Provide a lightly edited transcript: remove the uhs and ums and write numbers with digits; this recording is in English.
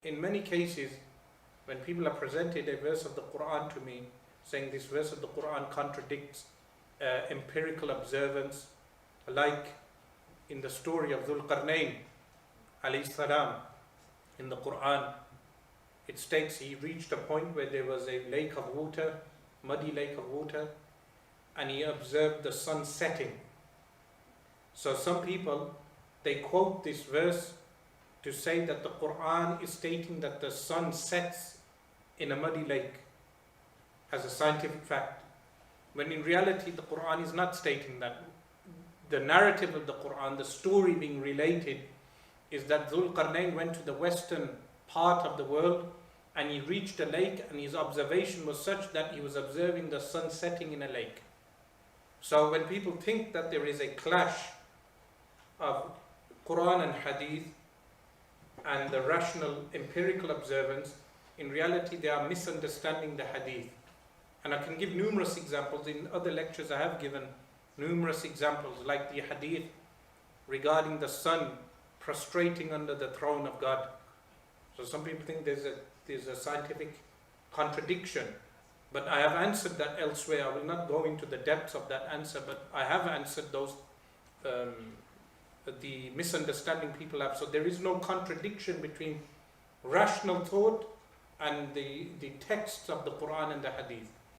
In many cases, when people have presented a verse of the Qur'an to me, saying this verse of the Qur'an contradicts empirical observance, like in the story of Dhul Qarnayn alayhi salam in the Qur'an, it states he reached a point where there was a lake of water, muddy lake of water, and he observed the sun setting. So some people, they quote this verse to say that the Qur'an is stating that the sun sets in a muddy lake as a scientific fact, when in reality the Qur'an is not stating that. The narrative of the Qur'an, the story being related, is that Dhul Qarnayn went to the western part of the world and he reached a lake, and his observation was such that he was observing the sun setting in a lake. So when people think that there is a clash of Qur'an and Hadith and the rational empirical observance, in reality they are misunderstanding the Hadith. And I can give numerous examples. In other lectures I have given numerous examples, like the Hadith regarding the sun prostrating under the throne of God. So some people think there's a scientific contradiction, but I have answered that elsewhere. I will not go into the depths of that answer, but I have answered those the misunderstanding people have. So there is no contradiction between rational thought and the texts of the Qur'an and the Hadith.